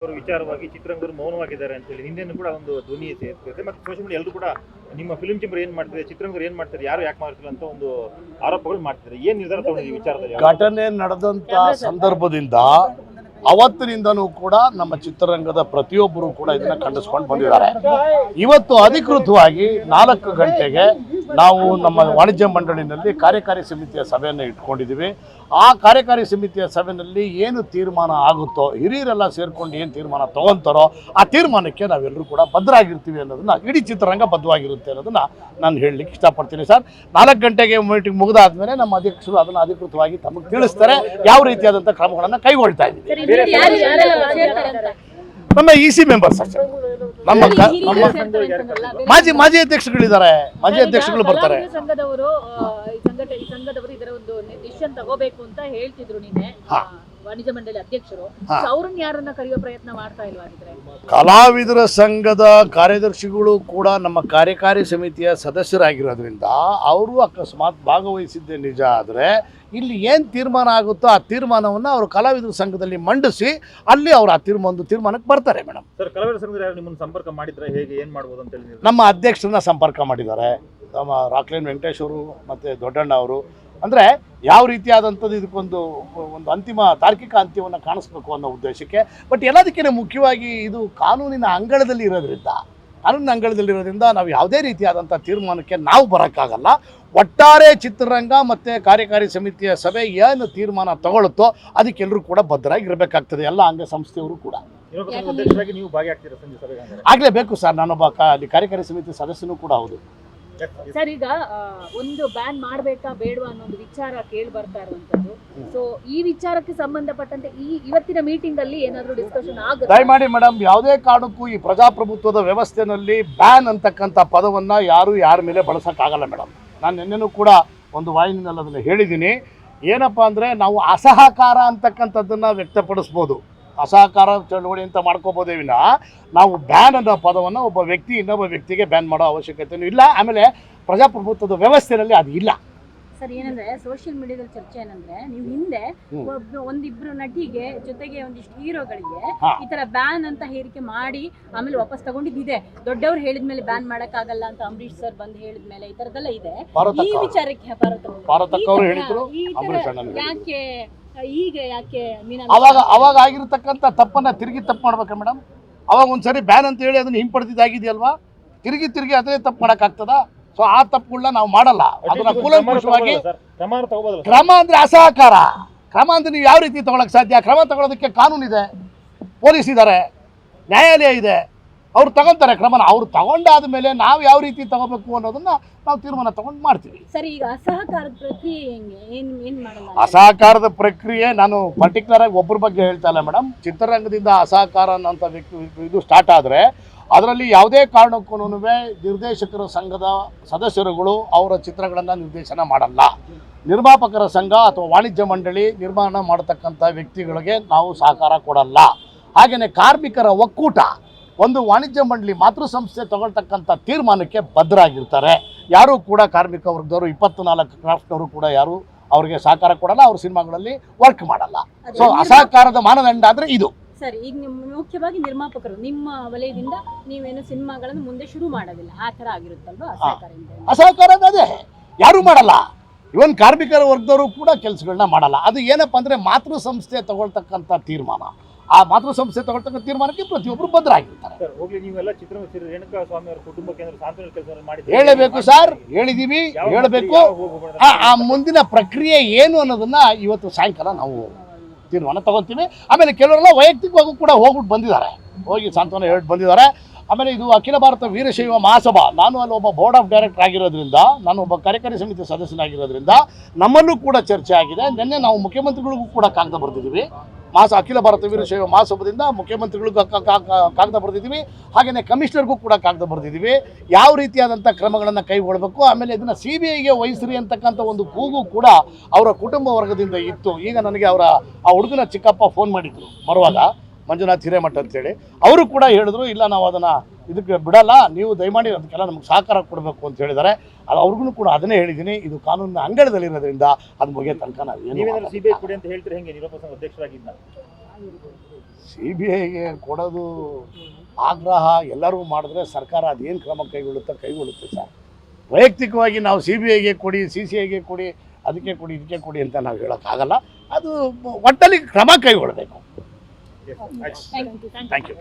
ಅವರು ವಿಚಾರವಾಗಿ ಚಿತ್ರರಂಗರು ಮೌನವಾಗಿದ್ದಾರೆ ಅಂತ ಹೇಳಿ ನಿನ್ನೆನೂ ಕೂಡ ಒಂದು ಧ್ವನಿ ಸೇರ್ತದೆ ಮತ್ತು ಸೋಷಿಯಲ್ ಮೀಡಿಯಾ ಎಲ್ಲರೂ ಕೂಡ ನಿಮ್ಮ ಫಿಲ್ಮ್ ಚೇಂಬರ್ ಏನ್ ಮಾಡ್ತಿದೆ, ಚಿತ್ರರಂಗರು ಏನ್ ಮಾಡ್ತಾರೆ, ಯಾರು ಯಾಕೆ ಮಾಡ್ತಿಲ್ಲ ಅಂತ ಒಂದು ಆರೋಪಗಳು ಮಾಡ್ತಿದ್ದಾರೆ. ಏನ್ ನಿರ್ಧಾರ ತಗೊಂಡಿದ್ದೀವಿ ವಿಚಾರದಲ್ಲಿ? ಘಟನೆ ನಡೆದಂತ ಸಂದರ್ಭದಿಂದ ಅವತ್ತಿನಿಂದನೂ ಕೂಡ ನಮ್ಮ ಚಿತ್ರರಂಗದ ಪ್ರತಿಯೊಬ್ಬರು ಕೂಡ ಇದನ್ನ ಖಂಡಿಸ್ಕೊಂಡು ಬಂದಿದ್ದಾರೆ. ಇವತ್ತು ಅಧಿಕೃತವಾಗಿ 4 ಗಂಟೆಗೆ ನಾವು ನಮ್ಮ ವಾಣಿಜ್ಯ ಮಂಡಳಿನಲ್ಲಿ ಕಾರ್ಯಕಾರಿ ಸಮಿತಿಯ ಸಭೆಯನ್ನು ಇಟ್ಕೊಂಡಿದ್ದೀವಿ. ಆ ಕಾರ್ಯಕಾರಿ ಸಮಿತಿಯ ಸಭೆಯಲ್ಲಿ ಏನು ತೀರ್ಮಾನ ಆಗುತ್ತೋ, ಹಿರಿಯರೆಲ್ಲ ಸೇರ್ಕೊಂಡು ಏನು ತೀರ್ಮಾನ ತಗೊಂತಾರೋ ಆ ತೀರ್ಮಾನಕ್ಕೆ ನಾವೆಲ್ಲರೂ ಕೂಡ ಬದ್ಧರಾಗಿರ್ತೀವಿ ಅನ್ನೋದನ್ನ, ಇಡೀ ಚಿತ್ರರಂಗ ಬದ್ಧವಾಗಿರುತ್ತೆ ಅನ್ನೋದನ್ನ ನಾನು ಹೇಳಲಿಕ್ಕೆ ಇಷ್ಟಪಡ್ತೀನಿ ಸರ್. 4 ಗಂಟೆಗೆ ಮೀಟಿಂಗ್ ಮುಗಿದಾದ್ಮೇಲೆ ನಮ್ಮ ಅಧ್ಯಕ್ಷರು ಅದನ್ನು ಅಧಿಕೃತವಾಗಿ ತಮಗೆ ತಿಳಿಸ್ತಾರೆ, ಯಾವ ರೀತಿಯಾದಂಥ ಕ್ರಮಗಳನ್ನು ಕೈಗೊಳ್ತಾ ಇದ್ದೀವಿ. ನಮ್ಮ ಇಸಿ ಮೆಂಬರ್ಸ್ ಅಷ್ಟೇ, ನಮ್ಮ ಮಾಜಿ ಅಧ್ಯಕ್ಷಗಳಿದ್ದಾರೆ, ಮಾಜಿ ಅಧ್ಯಕ್ಷಗಳು ಬರ್ತಾರೆ. ಸಂಘದವರು ಇದರ ಒಂದು ಡಿಸಿಷನ್ ತಗೋಬೇಕು ಅಂತ ಹೇಳ್ತಿದ್ರು ನಿನ್ನೆ ವಾಣಿಜ್ಯ ಮಂಡಳಿ ಅಧ್ಯಕ್ಷರು. ಅವ್ರನ್ನ ಯಾರನ್ನ ಕರೆಯೋ ಪ್ರಯತ್ನ ಮಾಡ್ತಾ ಇಲ್ವಾಗಿದ್ರೆ? ಕಲಾವಿದರ ಸಂಘದ ಕಾರ್ಯದರ್ಶಿಗಳು ಕೂಡ ನಮ್ಮ ಕಾರ್ಯಕಾರಿ ಸಮಿತಿಯ ಸದಸ್ಯರಾಗಿರೋದ್ರಿಂದ ಅವರು ಅಕಸ್ಮಾತ್ ಭಾಗವಹಿಸಿದ್ದೇ ನಿಜ ಆದರೆ ಇಲ್ಲಿ ಏನು ತೀರ್ಮಾನ ಆಗುತ್ತೋ ಆ ತೀರ್ಮಾನವನ್ನು ಅವರು ಕಲಾವಿದರ ಸಂಘದಲ್ಲಿ ಮಂಡಿಸಿ ಅಲ್ಲಿ ಅವರು ಆ ತೀರ್ಮಾನಕ್ಕೆ ಬರ್ತಾರೆ. ಮೇಡಮ್ ಸರ್, ಕಲಾವಿದರ ಸಂಘದ ಯಾರು ನಿಮ್ಮನ್ನು ಸಂಪರ್ಕ ಮಾಡಿದ್ರೆ ಹೇಗೆ ಏನು ಮಾಡ್ಬೋದು ಅಂತ ಹೇಳಿ? ನಮ್ಮ ಅಧ್ಯಕ್ಷರನ್ನ ಸಂಪರ್ಕ ಮಾಡಿದ್ದಾರೆ, ನಮ್ಮ ರಾಕ್ಲೈನ್ ವೆಂಕಟೇಶ್ ಅವರು ಮತ್ತು ದೊಡ್ಡಣ್ಣ ಅವರು. ಅಂದರೆ ಯಾವ ರೀತಿಯಾದಂಥದ್ದು ಇದಕ್ಕೊಂದು ಅಂತಿಮ ತಾರ್ಕಿಕ ಅಂತ್ಯವನ್ನು ಕಾಣಿಸ್ಬೇಕು ಅನ್ನೋ ಉದ್ದೇಶಕ್ಕೆ. ಬಟ್ ಎಲ್ಲದಕ್ಕಿಂತ ಮುಖ್ಯವಾಗಿ ಇದು ಕಾನೂನಿನ ಅಂಗಳದಲ್ಲಿ ಇರೋದ್ರಿಂದ ನಾವು ಯಾವುದೇ ರೀತಿಯಾದಂಥ ತೀರ್ಮಾನಕ್ಕೆ ನಾವು ಬರೋಕ್ಕಾಗಲ್ಲ. ಒಟ್ಟಾರೆ ಚಿತ್ರರಂಗ ಮತ್ತು ಕಾರ್ಯಕಾರಿ ಸಮಿತಿಯ ಸಭೆ ಏನು ತೀರ್ಮಾನ ತಗೊಳ್ಳುತ್ತೋ ಅದಕ್ಕೆಲ್ಲರೂ ಕೂಡ ಬದ್ಧರಾಗಿರಬೇಕಾಗ್ತದೆ, ಎಲ್ಲ ಅಂಗ ಸಂಸ್ಥೆಯವರು ಕೂಡ. ನೀವು ಭಾಗಿಯಾಗ್ತೀರಾ ಸಂಜೆ ಸಭೆಗೆ? ಆಗಲೇಬೇಕು ಸರ್, ನಾನೊಬ್ಬ ಅಲ್ಲಿ ಕಾರ್ಯಕಾರಿ ಸಮಿತಿ ಸದಸ್ಯನೂ ಕೂಡ ಹೌದು. ಸರ್, ಈಗ ಒಂದು ಬ್ಯಾನ್ ಮಾಡಬೇಕಾ ಬೇಡವಾ ಅನ್ನೋ ವಿಚಾರ ಕೇಳಿ ಬರ್ತಾ ಇರುವಂತದ್ದು. ಸೊ ಈ ವಿಚಾರಕ್ಕೆ ಸಂಬಂಧಪಟ್ಟಂತೆ ಇವತ್ತಿನ ಮೀಟಿಂಗ್ ಅಲ್ಲಿ ಏನಾದರೂ ಡಿಸ್ಕಷನ್ ಆಗುತ್ತೆ? ದಯಮಾಡಿ ಮೇಡಮ್, ಯಾವುದೇ ಕಾರಣಕ್ಕೂ ಈ ಪ್ರಜಾಪ್ರಭುತ್ವದ ವ್ಯವಸ್ಥೆನಲ್ಲಿ ಬ್ಯಾನ್ ಅಂತಕ್ಕಂಥ ಪದವನ್ನು ಯಾರ ಮೇಲೆ ಬಳಸೋಕ್ಕಾಗಲ್ಲ ಮೇಡಮ್. ನಾನು ನಿನ್ನೆನೂ ಕೂಡ ಒಂದು ವಾಹಿನಿನಲ್ಲಿ ಅದನ್ನು ಹೇಳಿದ್ದೀನಿ. ಏನಪ್ಪ ಅಂದರೆ ನಾವು ಅಸಹಕಾರ ಅಂತಕ್ಕಂಥದ್ದನ್ನು ವ್ಯಕ್ತಪಡಿಸ್ಬೋದು, ಅಸಹಕಾರ ಚಳವಳಿ ಅಂತ ಮಾಡ್ಕೋಬೋದೇ ವಿನ ನಾವು ಬ್ಯಾನ್ ಅನ್ನೋ ಪದವನ್ನು ಒಬ್ಬ ವ್ಯಕ್ತಿ ಇನ್ನೊಬ್ಬ ವ್ಯಕ್ತಿಗೆ ಬ್ಯಾನ್ ಮಾಡೋ ಅವಶ್ಯಕತೆಯೂ ಇಲ್ಲ. ಆಮೇಲೆ ಪ್ರಜಾಪ್ರಭುತ್ವದ ವ್ಯವಸ್ಥೆಯಲ್ಲಿ ಅದು ಇಲ್ಲ. ಸರ್, ಏನಂದ್ರೆ ಸೋಷಿಯಲ್ ಮೀಡಿಯಾದಲ್ಲಿ ಚರ್ಚೆ ಏನಂದ್ರೆ, ನೀವು ಹಿಂದೆ ಒಂದಿಬ್ರು ನಟಿಗೆ ಜೊತೆಗೆ ಒಂದಿಷ್ಟು ಹೀರೋಗಳಿಗೆ ಈ ತರ ಬ್ಯಾನ್ ಅಂತ ಹೇರಿಕೆ ಮಾಡಿ ಆಮೇಲೆ ವಾಪಸ್ ತಗೊಂಡಿದ್ದಿದೆ. ದೊಡ್ಡವ್ರು ಹೇಳಿದ್ಮೇಲೆ ಬ್ಯಾನ್ ಮಾಡಕ್ಕಾಗಲ್ಲ ಅಂತ ಅಂಬರೀಶ್ ಸರ್ ಬಂದು ಹೇಳಿದ್ಮೇಲೆ ಈ ತರದೆಲ್ಲ ಇದೆ. ಈ ವಿಚಾರಕ್ಕೆ ಯಾಕೆ ಈಗ ಯಾಕೆ ಅವಾಗ ಆಗಿರತಕ್ಕಂಥ ತಪ್ಪನ್ನ ತಿರುಗಿ ತಪ್ಪು ಮಾಡ್ಬೇಕಾ ಮೇಡಮ್? ಅವಾಗ ಒಂದ್ಸರಿ ಬ್ಯಾನ್ ಅಂತ ಹೇಳಿ ಅದನ್ನ ಹಿಂಪಡೆದಿದ್ದಾಗಿದೆಯಲ್ವಾ, ತಿರುಗಿ ಅದೇ ತಪ್ಪು ಮಾಡೋಕ್ಕಾಗ್ತದ? ಸೊ ಆ ತಪ್ಪುಗಳನ್ನ ನಾವು ಮಾಡಲ್ಲ. ಅದನ್ನ ಕೂಲಂಕುಷವಾಗಿ ಕ್ರಮ ಅಂದ್ರೆ ಅಸಹಕಾರ. ಕ್ರಮ ಅಂದ್ರೆ ನೀವು ಯಾವ ರೀತಿ ತಗೊಳಕ್ ಸಾಧ್ಯ? ಕ್ರಮ ತಗೊಳ್ಳೋದಕ್ಕೆ ಕಾನೂನಿದೆ, ಪೊಲೀಸ್ ಇದ್ದಾರೆ, ನ್ಯಾಯಾಲಯ ಇದೆ, ಅವ್ರು ತಗೊಂತಾರೆ ಕ್ರಮನ. ಅವ್ರು ತಗೊಂಡಾದ ಮೇಲೆ ನಾವು ಯಾವ ರೀತಿ ತಗೋಬೇಕು ಅನ್ನೋದನ್ನ ನಾವು ತೀರ್ಮಾನ ತಗೊಂಡು ಮಾಡ್ತೀವಿ. ಸರಿ, ಈಗ ಅಸಹಕಾರದ ಪ್ರಕ್ರಿಯೆ ಹೆಂಗೆ? ಏನ್ ಮಾಡಲ್ಲ? ಅಸಹಕಾರದ ಪ್ರಕ್ರಿಯೆ ನಾನು ಪರ್ಟಿಕ್ಯುಲರ್ ಆಗಿ ಒಬ್ಬರ ಬಗ್ಗೆ ಹೇಳ್ತಾ ಇಲ್ಲ ಮೇಡಮ್. ಚಿತ್ರರಂಗದಿಂದ ಅಸಹಕಾರ ಅನ್ನೋಂಥ ಇದು ಸ್ಟಾರ್ಟ್ ಆದರೆ ಅದರಲ್ಲಿ ಯಾವುದೇ ಕಾರಣಕ್ಕೂ ನಿರ್ದೇಶಕರ ಸಂಘದ ಸದಸ್ಯರುಗಳು ಅವರ ಚಿತ್ರಗಳನ್ನು ನಿರ್ದೇಶನ ಮಾಡಲ್ಲ. ನಿರ್ಮಾಪಕರ ಸಂಘ ಅಥವಾ ವಾಣಿಜ್ಯ ಮಂಡಳಿ ನಿರ್ಮಾಣ ಮಾಡತಕ್ಕಂಥ ವ್ಯಕ್ತಿಗಳಿಗೆ ನಾವು ಸಹಕಾರ ಕೊಡಲ್ಲ. ಹಾಗೆಯೇ ಕಾರ್ಮಿಕರ ಒಕ್ಕೂಟ ಒಂದು ವಾಣಿಜ್ಯ ಮಂಡಳಿ ಮಾತೃ ಸಂಸ್ಥೆ ತಗೊಳ್ತಕ್ಕಂಥ ತೀರ್ಮಾನಕ್ಕೆ ಬದ್ಧರಾಗಿರ್ತಾರೆ. ಯಾರೂ ಕೂಡ ಕಾರ್ಮಿಕ ವರ್ಗದವರು 24 ಕ್ರಾಫ್ಟ್ನವರು ಕೂಡ ಯಾರು ಅವರಿಗೆ ಸಹಕಾರ ಕೊಡಲ್ಲ, ಅವ್ರ ಸಿನಿಮಾಗಳಲ್ಲಿ ವರ್ಕ್ ಮಾಡಲ್ಲ. ಸೊ ಅಸಹಕಾರದ ಮಾನದಂಡ ಅಂದರೆ ಇದು. ಸರಿ, ಈಗ ಮುಖ್ಯವಾಗಿ ನಿರ್ಮಾಪಕರು ನಿಮ್ಮ ವಲಯದಿಂದ ನೀವೇನು ಸಿನಿಮಾಗಳನ್ನು ಮುಂದೆ ಶುರು ಮಾಡೋದಿಲ್ಲ, ಆ ಥರ ಆಗಿರುತ್ತಲ್ವಾ ಅಸಹಕಾರ? ಅದೇ ಯಾರೂ ಮಾಡಲ್ಲ. ಇವನ್ ಕಾರ್ಮಿಕರ ವರ್ಗದವರು ಕೂಡ ಕೆಲಸಗಳನ್ನ ಮಾಡಲ್ಲ. ಅದು ಏನಪ್ಪ ಅಂದರೆ ಮಾತೃ ಸಂಸ್ಥೆ ತಗೊಳ್ತಕ್ಕಂಥ ತೀರ್ಮಾನ. ಆ ಮಾತೃ ಸಂಸ್ಥೆ ತಗೊಳ್ತಕ್ಕಂಥ ತೀರ್ಮಾನಕ್ಕೆ ಪ್ರತಿಯೊಬ್ಬರು ಬದ್ಧರಾಗಿರ್ತಾರೆ. ಹೇಳಬೇಕು ಸರ್, ಹೇಳಿದೀವಿ, ಹೇಳಬೇಕು. ಆ ಮುಂದಿನ ಪ್ರಕ್ರಿಯೆ ಏನು ಅನ್ನೋದನ್ನ ಇವತ್ತು ಸಾಯಂಕಾಲ ನಾವು ತೀರ್ಮಾನ ತಗೊತೀವಿ. ಆಮೇಲೆ ಕೆಲವರೆಲ್ಲ ವೈಯಕ್ತಿಕವಾಗೂ ಕೂಡ ಹೋಗ್ಬಿಟ್ಟು ಬಂದಿದ್ದಾರೆ, ಹೋಗಿ ಸಾಂತ್ವನ ಹೇಳ್ಬಿಟ್ಟು ಬಂದಿದ್ದಾರೆ. ಆಮೇಲೆ ಇದು ಅಖಿಲ ಭಾರತ ವೀರಶೈವ ಮಹಾಸಭಾ, ನಾನು ಅಲ್ಲಿ ಒಬ್ಬ ಬೋರ್ಡ್ ಆಫ್ ಡೈರೆಕ್ಟರ್ ಆಗಿರೋದ್ರಿಂದ, ನಾನು ಒಬ್ಬ ಕಾರ್ಯಕಾರಿ ಸಮಿತಿ ಸದಸ್ಯನಾಗಿರೋದ್ರಿಂದ ನಮ್ಮಲ್ಲೂ ಕೂಡ ಚರ್ಚೆ ಆಗಿದೆ. ನಿನ್ನೆ ನಾವು ಮುಖ್ಯಮಂತ್ರಿಗಳಿಗೂ ಕೂಡ ಕಾಗದ ಬರೆದಿದ್ದೀವಿ. ಅಖಿಲ ಭಾರತ ವೀರಶೈವ ಮಹಾಸಭಾದಿಂದ ಮುಖ್ಯಮಂತ್ರಿಗಳಿಗೂ ಕಾಗದ ಬರೆದಿದ್ದೀವಿ. ಹಾಗೆಯೇ ಕಮಿಷನರ್ಗೂ ಕೂಡ ಕಾಗದ ಬರೆದಿದ್ದೀವಿ, ಯಾವ ರೀತಿಯಾದಂಥ ಕ್ರಮಗಳನ್ನು ಕೈಗೊಳ್ಳಬೇಕು. ಆಮೇಲೆ ಇದನ್ನು CBIಗೆ ವಹಿಸ್ರಿ ಅಂತಕ್ಕಂಥ ಒಂದು ಕೂಗು ಕೂಡ ಅವರ ಕುಟುಂಬ ವರ್ಗದಿಂದ ಇತ್ತು. ಈಗ ನನಗೆ ಆ ಹುಡುಗನ ಚಿಕ್ಕಪ್ಪ ಫೋನ್ ಮಾಡಿದ್ರು ಬರುವಾಗ, ಮಂಜುನಾಥ್ ಹಿರೇಮಠ ಅಂತೇಳಿ. ಅವರು ಕೂಡ ಹೇಳಿದ್ರು, ಇಲ್ಲ ನಾವು ಅದನ್ನು ಇದಕ್ಕೆ ಬಿಡಲ್ಲ, ನೀವು ದಯಮಾಡಿ ಅದಕ್ಕೆಲ್ಲ ನಮ್ಗೆ ಸಹಕಾರ ಕೊಡಬೇಕು ಅಂತ ಹೇಳಿದ್ದಾರೆ. ಅದು ಅವ್ರಿಗೂ ಕೂಡ ಅದನ್ನೇ ಹೇಳಿದ್ದೀನಿ. ಇದು ಕಾನೂನಿನ ಅಂಗಳದಲ್ಲಿರೋದ್ರಿಂದ ಅದು ಮುಗಿಯೋ ತನಕ ನಾವು ಏನು CBI ಕೊಡಿ ಅಂತ ಹೇಳ್ತೀರಿ. ಹೆಂಗೆ ನಿರೂಪಕ ಅಧ್ಯಕ್ಷರಾಗಿದ್ದ CBIಗೆ ಕೊಡೋದು ಆಗ್ರಹ ಎಲ್ಲರಿಗೂ ಮಾಡಿದ್ರೆ ಸರ್ಕಾರ ಅದೇನು ಕ್ರಮ ಕೈಗೊಳ್ಳುತ್ತೆ ಸರ್. ವೈಯಕ್ತಿಕವಾಗಿ ನಾವು CBIಗೆ ಕೊಡಿ, CCIಗೆ ಕೊಡಿ, ಅದಕ್ಕೆ ಕೊಡಿ, ಇದಕ್ಕೆ ಕೊಡಿ ಅಂತ ನಾವು ಹೇಳೋಕ್ಕಾಗಲ್ಲ. ಅದು ಒಟ್ಟಲ್ಲಿ ಕ್ರಮ ಕೈಗೊಳ್ಳಬೇಕು. Yes, ಆಯ್ತು. Thank you. Thank you.